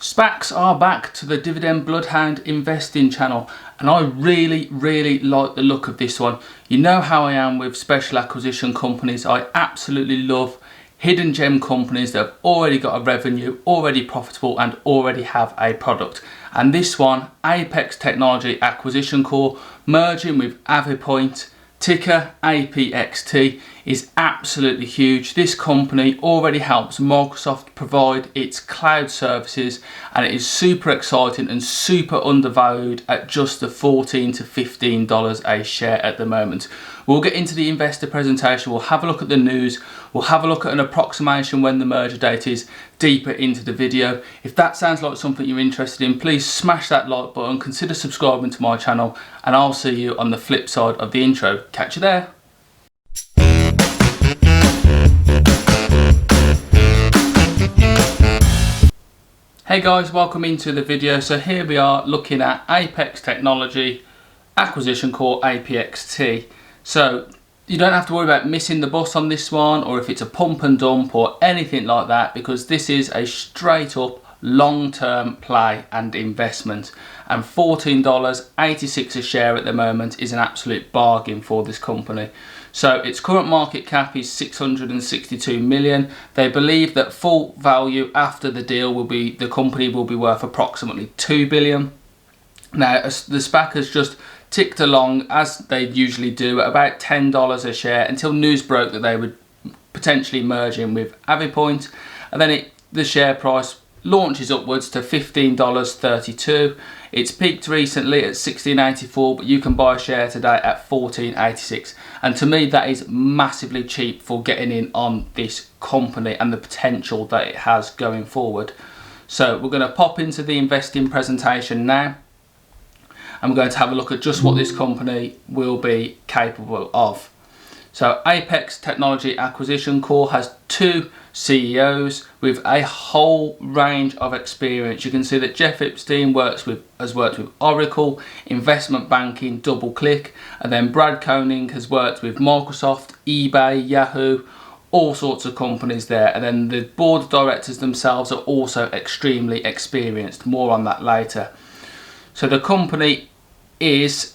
SPACs are back to the Dividend Bloodhound investing channel, and I really like the look of this one. You know how I am with special acquisition companies. I absolutely love hidden gem companies that have already got a revenue, already profitable, and already have a product. And this one, Apex Technology Acquisition Corp, merging with avepoint, ticker APXT, is absolutely huge. This company already helps Microsoft provide its cloud services, and it is super exciting and super undervalued at just the $14 to $15 a share at the moment. We'll get into the investor presentation, we'll have a look at the news, we'll have a look at an approximation when the merger date is deeper into the video. If that sounds like something you're interested in, please smash that like button, consider subscribing to my channel, and I'll see you on the flip side of the intro. Catch you there. Hey guys, welcome into the video. So here we are looking at Apex Technology Acquisition Corp, APXT. So you don't have to worry about missing the bus on this one, or if it's a pump and dump or anything like that, because this is a straight up long-term play and investment, and $14.86 a share at the moment is an absolute bargain for this company. So its current market cap is 662 million. They believe that full value after the deal will be, the company will be worth approximately 2 billion. Now the SPAC has just ticked along as they usually do at about $10 a share until news broke that they would potentially merge in with avepoint, and then the share price launches upwards to $15.32. It's peaked recently at $16.84, but you can buy a share today at $14.86, and to me that is massively cheap for getting in on this company and the potential that it has going forward. So we're going to pop into the investing presentation now, and we're going to have a look at just what this company will be capable of. So Apex Technology Acquisition Corp has two CEOs with a whole range of experience. You can see that Jeff Epstein has worked with Oracle, investment banking, DoubleClick, and then Brad Koenig has worked with Microsoft, eBay, Yahoo, all sorts of companies there. And then the board of directors themselves are also extremely experienced. More on that later. So the company is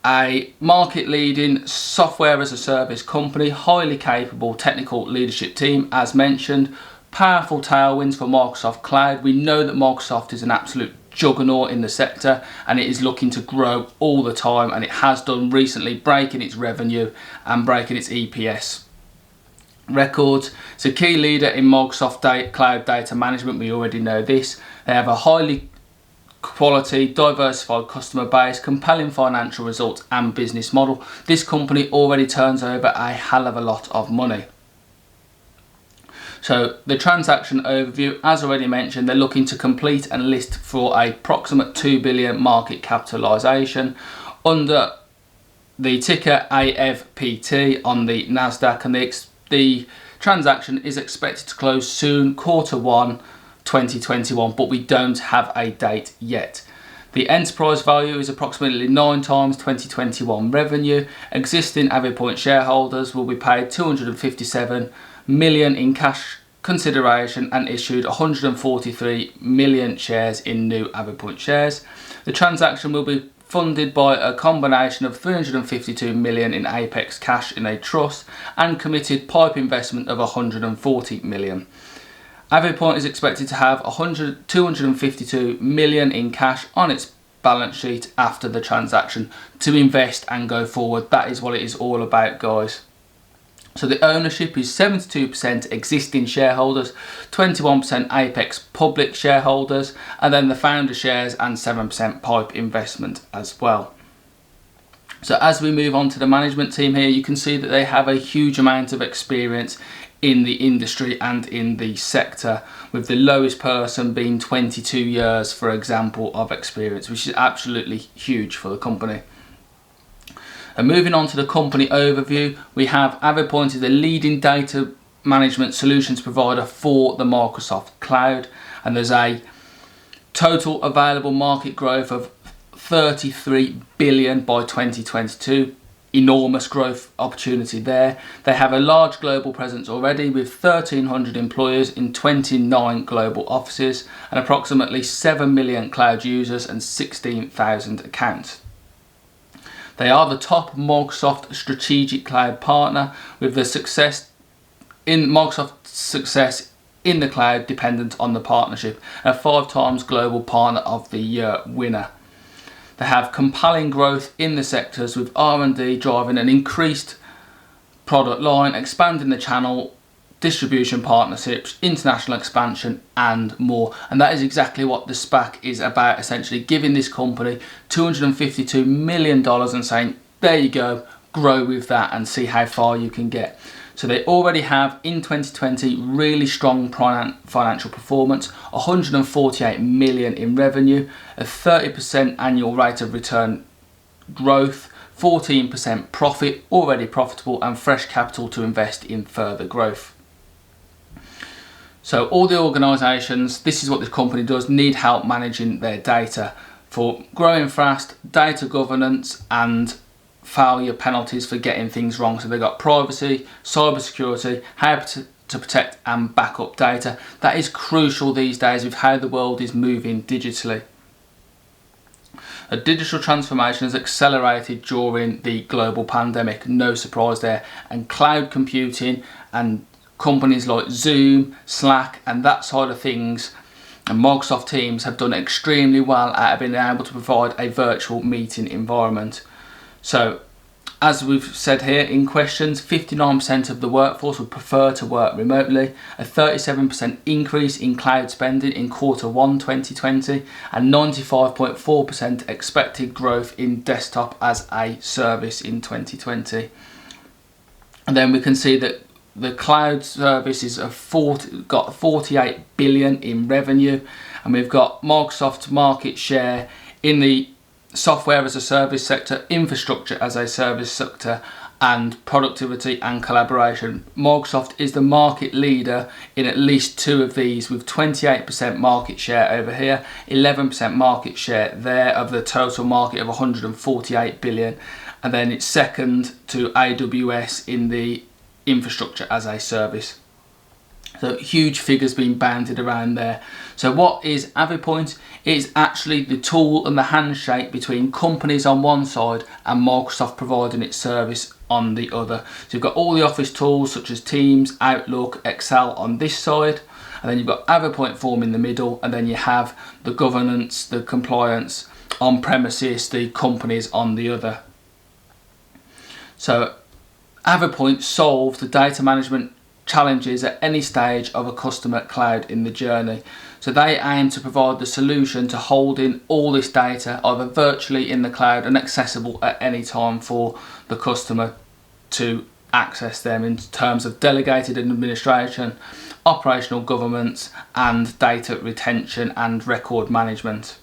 a market-leading software as a service company, highly capable technical leadership team as mentioned, powerful tailwinds for Microsoft Cloud. We know that Microsoft is an absolute juggernaut in the sector, and it is looking to grow all the time, and it has done recently, breaking its revenue and breaking its EPS records. It's a key leader in Microsoft Cloud data management. We already know this. They have a highly quality, diversified customer base, compelling financial results and business model. This company already turns over a hell of a lot of money. So the transaction overview, as already mentioned, they're looking to complete and list for a approximate 2 billion market capitalization under the ticker AVPT on the Nasdaq, and the transaction is expected to close soon, Q1 2021, but we don't have a date yet. The enterprise value is approximately 9 times 2021 revenue. Existing avepoint shareholders will be paid 257 million in cash consideration and issued 143 million shares in new avepoint shares. The transaction will be funded by a combination of 352 million in Apex cash in a trust and committed PIPE investment of 140 million. avepoint is expected to have 252 million in cash on its balance sheet after the transaction to invest and go forward. That is what it is all about, guys. So the ownership is 72% existing shareholders, 21% Apex public shareholders, and then the founder shares and 7% PIPE investment as well. So as we move on to the management team here, you can see that they have a huge amount of experience in the industry and in the sector, with the lowest person being 22 years, for example, of experience, which is absolutely huge for the company. And moving on to the company overview, we have avepoint is the leading data management solutions provider for the Microsoft Cloud, and there's a total available market growth of 33 billion by 2022. enormous growth opportunity there. They have a large global presence already with 1,300 employers in 29 global offices and approximately 7 million cloud users and 16,000 accounts. They are the top Microsoft strategic cloud partner, with the Microsoft's success in the cloud dependent on the partnership, and a 5 times global partner of the year winner. They have compelling growth in the sectors, with R&D driving an increased product line, expanding the channel, distribution partnerships, international expansion and more. And that is exactly what the SPAC is about, essentially giving this company $252 million and saying, there you go, grow with that and see how far you can get. So they already have in 2020 really strong financial performance, 148 million in revenue, a 30% annual rate of return growth, 14% profit, already profitable, and fresh capital to invest in further growth. So all the organisations, this is what this company does, need help managing their data for growing fast, data governance and failure penalties for getting things wrong. So they've got privacy, cyber security, how to protect and back up data. That is crucial these days with how the world is moving digitally. A digital transformation has accelerated during the global pandemic, no surprise there, and cloud computing and companies like Zoom, Slack and that side of things and Microsoft Teams have done extremely well at being able to provide a virtual meeting environment. So, as we've said here in questions, 59% of the workforce would prefer to work remotely, a 37% increase in cloud spending in Q1 2020, and 95.4% expected growth in desktop as a service in 2020. And then we can see that the cloud services have got 48 billion in revenue, and we've got Microsoft's market share in the software as a service sector, infrastructure as a service sector, and productivity and collaboration. Microsoft is the market leader in at least 2 of these, with 28% market share over here, 11% market share there of the total market of 148 billion, and then it's second to AWS in the infrastructure as a service. So huge figures being banded around there. So what is avepoint? It is actually the tool and the handshake between companies on one side and Microsoft providing its service on the other. So you've got all the office tools such as Teams, Outlook, Excel on this side, and then you've got avepoint form in the middle, and then you have the governance, the compliance on premises, the companies on the other. So avepoint solves the data management challenges at any stage of a customer cloud in the journey. So they aim to provide the solution to holding all this data either virtually in the cloud and accessible at any time for the customer to access them in terms of delegated administration, operational governance and data retention and record management.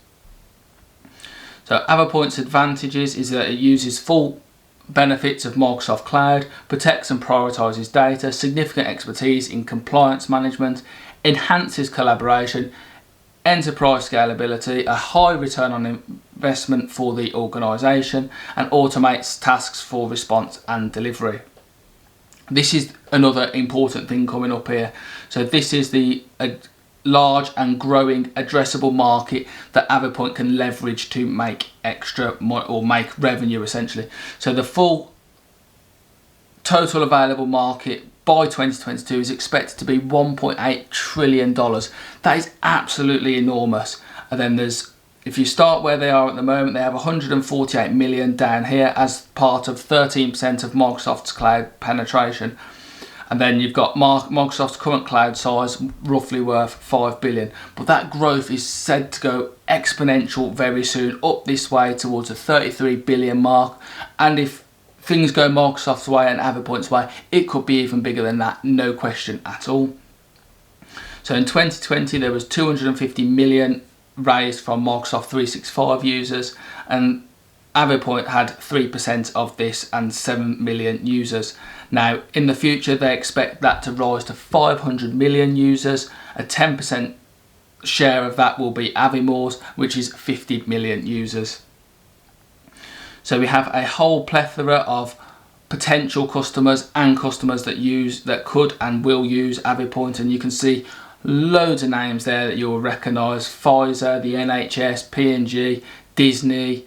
So avepoint's advantages is that it uses full benefits of Microsoft Cloud, protects and prioritises data, significant expertise in compliance management, enhances collaboration, enterprise scalability, a high return on investment for the organisation, and automates tasks for response and delivery. This is another important thing coming up here. So this is the large and growing addressable market that avepoint can leverage to make extra or make revenue essentially. So the full total available market by 2022 is expected to be $1.8 trillion. That is absolutely enormous. And then there's, if you start where they are at the moment, they have 148 million down here as part of 13% of Microsoft's cloud penetration. And then you've got Microsoft's current cloud size, roughly worth 5 billion. But that growth is said to go exponential very soon, up this way towards a 33 billion mark. And if things go Microsoft's way and avepoint's way, it could be even bigger than that, no question at all. So in 2020, there was 250 million raised from Microsoft 365 users, and avepoint had 3% of this and 7 million users. Now, in the future, they expect that to rise to 500 million users. A 10% share of that will be Avimore's, which is 50 million users. So we have a whole plethora of potential customers and customers that could and will use avepoint, and you can see loads of names there that you'll recognise: Pfizer, the NHS, P&G, Disney,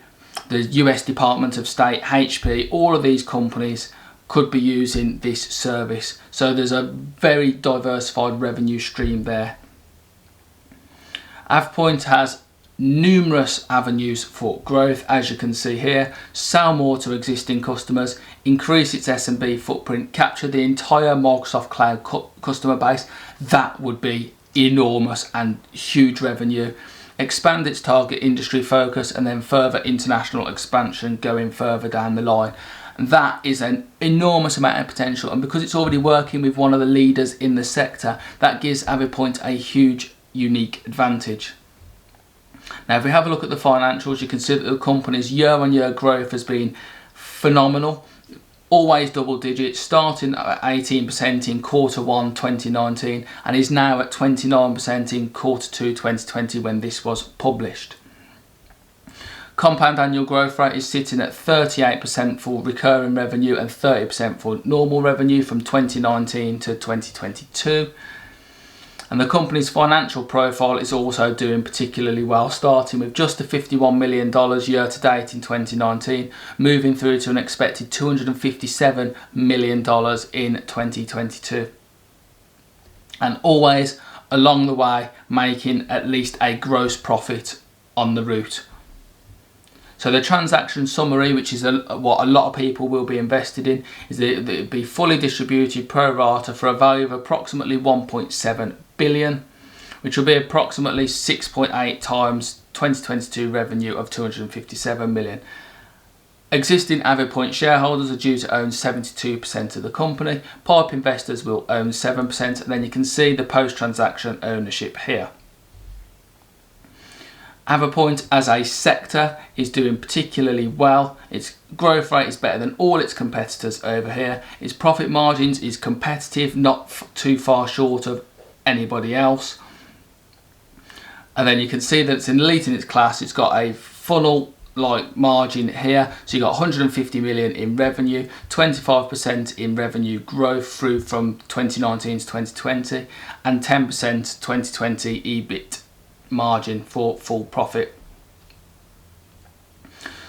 the US Department of State, HP. All of these companies could be using this service, so there's a very diversified revenue stream there. avepoint has numerous avenues for growth, as you can see here: sell more to existing customers, increase its SMB footprint, capture the entire Microsoft Cloud customer base. That would be enormous and huge revenue. Expand its target industry focus, and then further international expansion going further down the line. And that is an enormous amount of potential, and because it's already working with one of the leaders in the sector, that gives avepoint a huge unique advantage. Now, if we have a look at the financials, you can see that the company's year-on-year growth has been phenomenal, always double digits, starting at 18% in Q1 2019 and is now at 29% in Q2 2020 when this was published. Compound annual growth rate is sitting at 38% for recurring revenue and 30% for normal revenue from 2019 to 2022. And the company's financial profile is also doing particularly well, starting with just the $51 million year to date in 2019, moving through to an expected $257 million in 2022. And always along the way making at least a gross profit on the route. So the transaction summary, which is what a lot of people will be invested in, is that it will be fully distributed pro rata for a value of approximately 1.7 billion, which will be approximately 6.8 times 2022 revenue of 257 million. Existing avepoint shareholders are due to own 72% of the company. PIPE investors will own 7%, and then you can see the post-transaction ownership here. avepoint as a sector is doing particularly well. Its growth rate is better than all its competitors over here. Its profit margins is competitive, not too far short of anybody else. And then you can see that it's an elite in its class. It's got a funnel like margin here, so you got 150 million in revenue, 25% in revenue growth through from 2019 to 2020, and 10% 2020 EBIT margin for full profit.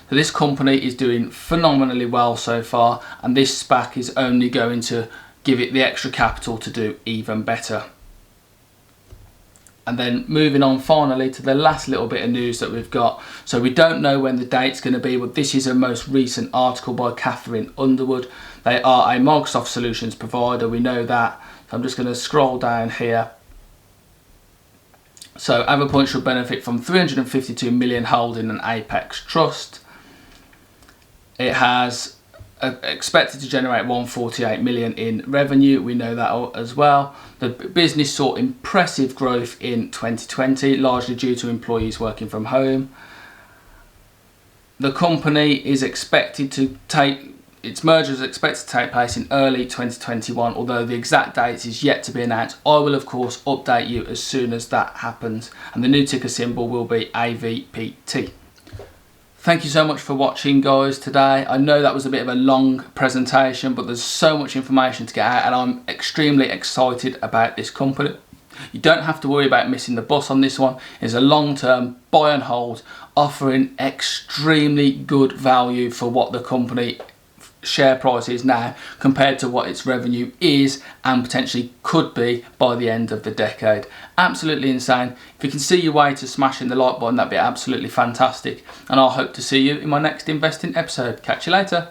So this company is doing phenomenally well so far, and this SPAC is only going to give it the extra capital to do even better. And then moving on finally to the last little bit of news that we've got. So we don't know when the date's going to be, but this is a most recent article by Catherine Underwood. They are a Microsoft solutions provider, we know that. So I'm just going to scroll down here. So avepoint should benefit from 352 million held in an Apex trust. It has expected to generate 148 million in revenue, we know that as well. The business saw impressive growth in 2020, largely due to employees working from home. The company is expected to its merger is expected to take place in early 2021, although the exact date is yet to be announced. I will of course update you as soon as that happens, and the new ticker symbol will be AVPT. Thank you so much for watching, guys, today. I know that was a bit of a long presentation, but there's so much information to get out, and I'm extremely excited about this company. You don't have to worry about missing the bus on this one. It's a long-term buy and hold, offering extremely good value for what the company share price is now compared to what its revenue is and potentially could be by the end of the decade. Absolutely insane. If you can see your way to smashing the like button, that'd be absolutely fantastic, and I'll hope to see you in my next investing episode. Catch you later.